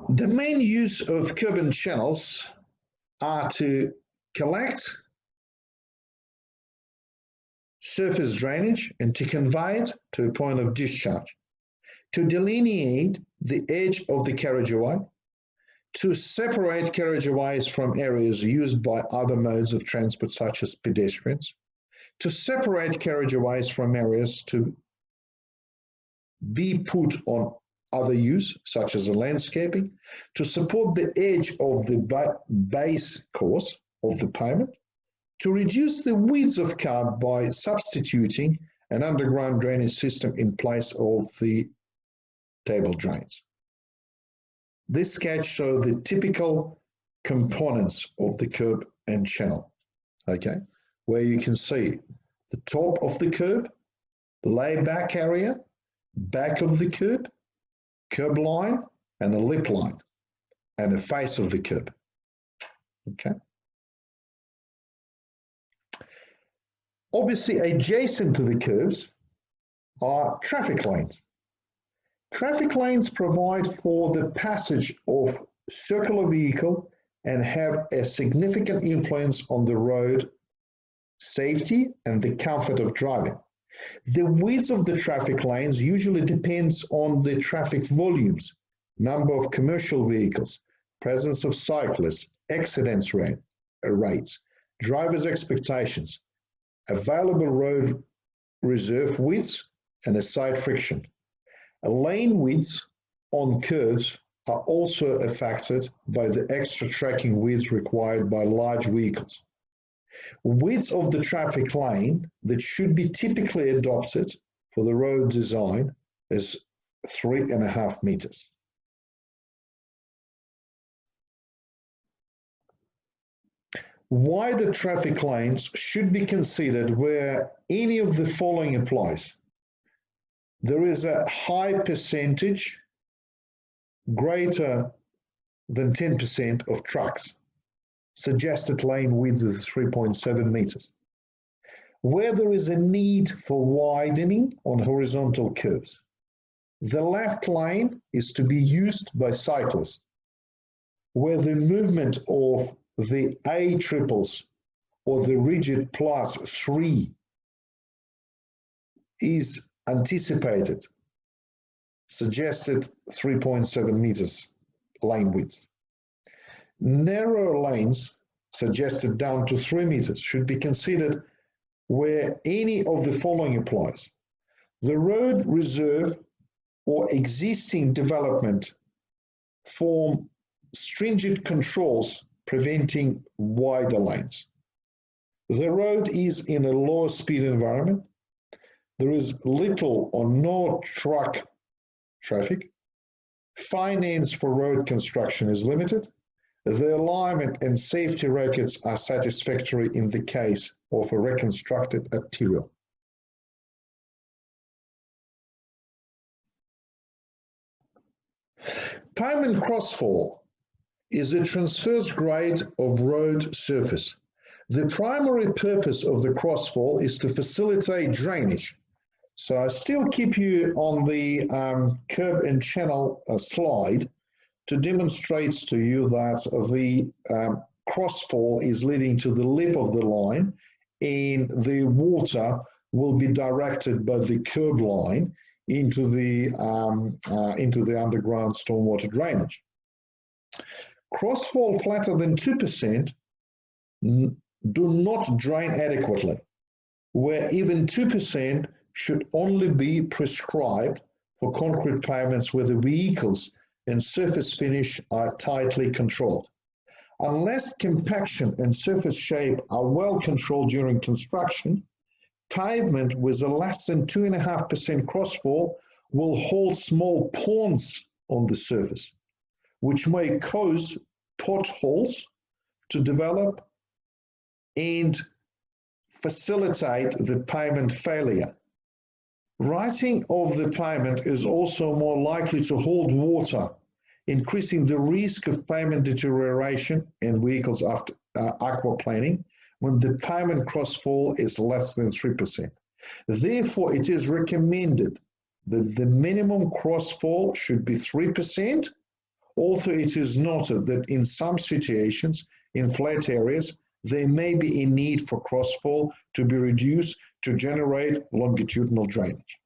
The main use of curb and channels are to collect surface drainage and to convey it to a point of discharge, to delineate the edge of the carriageway, to separate carriageways from areas used by other modes of transport such as pedestrians, to separate carriageways from areas to be put on other use such as landscaping, to support the edge of the base course of the pavement, to reduce the width of curb by substituting an underground drainage system in place of the table drains. This sketch shows the typical components of the curb and channel, okay, where you can see the top of the curb, layback area, back of the curb line, and a lip line, and the face of the curb, okay. Obviously, adjacent to the curbs are traffic lanes. Traffic lanes provide for the passage of circular vehicle and have a significant influence on the road safety and the comfort of driving. The width of the traffic lanes usually depends on the traffic volumes, number of commercial vehicles, presence of cyclists, accidents rates, drivers' expectations, available road reserve widths, and a side friction. Lane widths on curves are also affected by the extra tracking width required by large vehicles. Width of the traffic lane that should be typically adopted for the road design is 3.5 meters. Wider traffic lanes should be considered where any of the following applies. There is a high percentage greater than 10% of trucks. Suggested lane width is 3.7 meters. Where there is a need for widening on horizontal curves. The left lane is to be used by cyclists. Where the movement of the A triples or the rigid plus 3 is anticipated, suggested 3.7 meters lane width. Narrow lanes, suggested down to 3 meters, should be considered where any of the following applies. The road reserve or existing development form stringent controls preventing wider lanes. The road is in a low speed environment. There is little or no truck traffic. Finance for road construction is limited. The alignment and safety records are satisfactory in the case of a reconstructed arterial. Pavement crossfall is a transverse grade of road surface. The primary purpose of the crossfall is to facilitate drainage. So I still keep you on the curb and channel slide to demonstrate to you that the crossfall is leading to the lip of the line, and the water will be directed by the curb line into the underground stormwater drainage. Crossfall flatter than 2% do not drain adequately, where even 2% should only be prescribed for concrete pavements where the vehicles and surface finish are tightly controlled. Unless compaction and surface shape are well controlled during construction, pavement with a less than 2.5% crossfall will hold small ponds on the surface, which may cause potholes to develop and facilitate the pavement failure. Rising of the pavement is also more likely to hold water, increasing the risk of pavement deterioration in vehicles after aquaplaning when the pavement crossfall is less than 3%. Therefore, it is recommended that the minimum crossfall should be 3% although it is noted that in some situations, in flat areas, there may be a need for crossfall to be reduced to generate longitudinal drainage.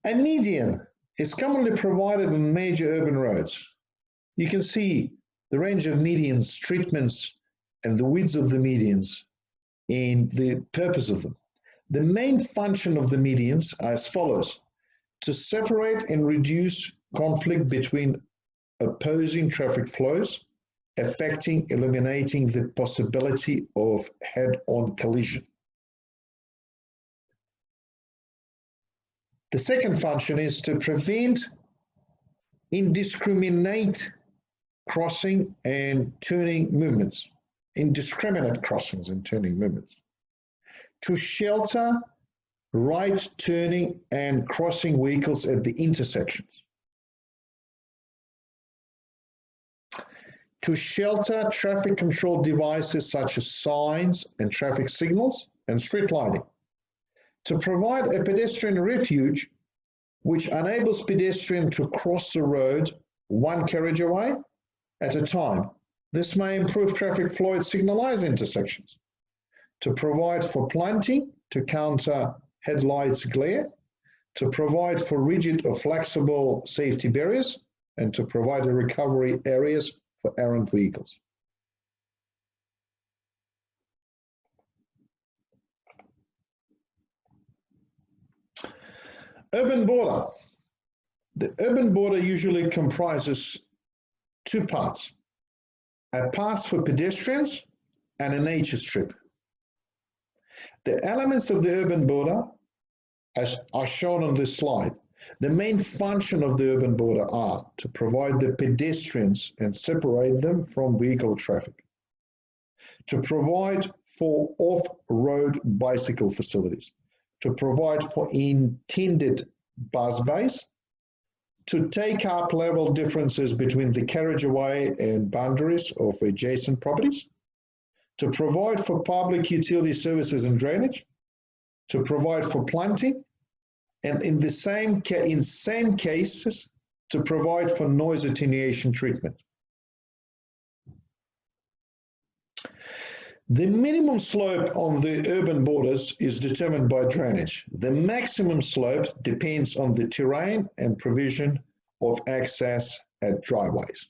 A median is commonly provided on major urban roads. You can see the range of medians, treatments, and the width of the medians and the purpose of them. The main function of the medians are as follows: to separate and reduce conflict between opposing traffic flows, eliminating the possibility of head-on collision. The second function is to prevent indiscriminate crossing and turning movements, indiscriminate crossings and turning movements, to shelter right turning and crossing vehicles at the intersections, to shelter traffic control devices such as signs and traffic signals and street lighting, to provide a pedestrian refuge which enables pedestrians to cross the road one carriageway at a time. This may improve traffic flow at signalized intersections, to provide for planting to counter headlights glare, to provide for rigid or flexible safety barriers, and to provide recovery areas for errant vehicles. Urban border. The urban border usually comprises two parts: a path for pedestrians and a nature strip. The elements of the urban border are shown on this slide. The main function of the urban border are to provide the pedestrians and separate them from vehicle traffic, to provide for off-road bicycle facilities, to provide for intended bus bays, to take up level differences between the carriageway and boundaries of adjacent properties, to provide for public utility services and drainage, to provide for planting, and in some cases, to provide for noise attenuation treatment. The minimum slope on the urban borders is determined by drainage. The maximum slope depends on the terrain and provision of access at driveways.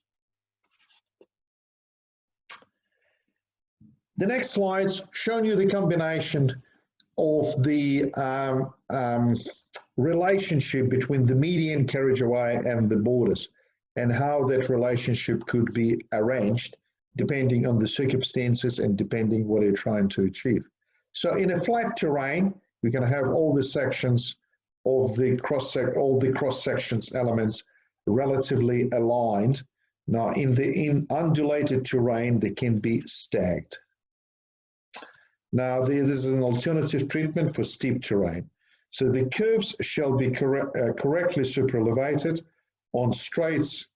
The next slide's showing you the combination of the relationship between the median carriageway and the borders, and how that relationship could be arranged depending on the circumstances and depending what you're trying to achieve. So in a flat terrain, we're going to have all the sections of the cross sections elements relatively aligned. Now in undulated terrain, they can be stacked. Now this is an alternative treatment for steep terrain. So the curves shall be correctly superelevated. On straights,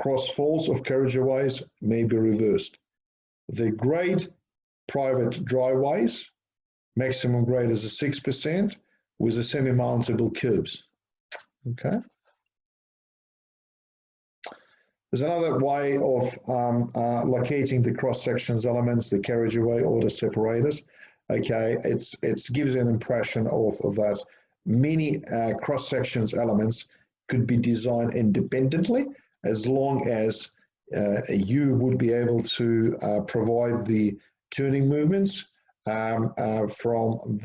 crossfalls of carriageways may be reversed. The grade private driveways, maximum grade is a 6% with a semi-mountable curbs. Okay. There's another way of locating the cross sections elements, the carriageway order separators. Okay, it gives you an impression of that many cross sections elements could be designed independently, as long as you would be able to provide the turning movements from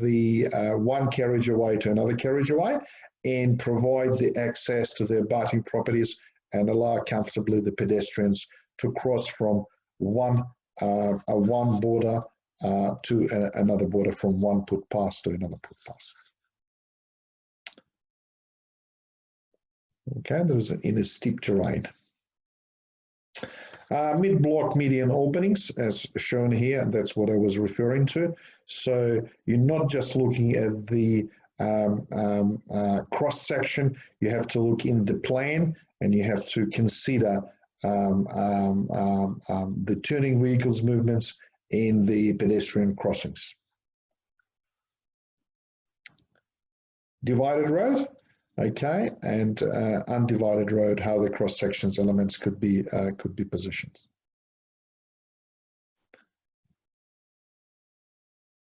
the one carriageway to another carriageway, and provide the access to the abutting properties and allow comfortably the pedestrians to cross from one border to another border, from one footpath to another footpath. Okay, there's in a steep terrain. Mid-block median openings, as shown here, that's what I was referring to. So you're not just looking at the cross section, you have to look in the plan, and you have to consider the turning vehicles movements in the pedestrian crossings. Divided road, okay, and undivided road, how the cross sections elements could be positioned.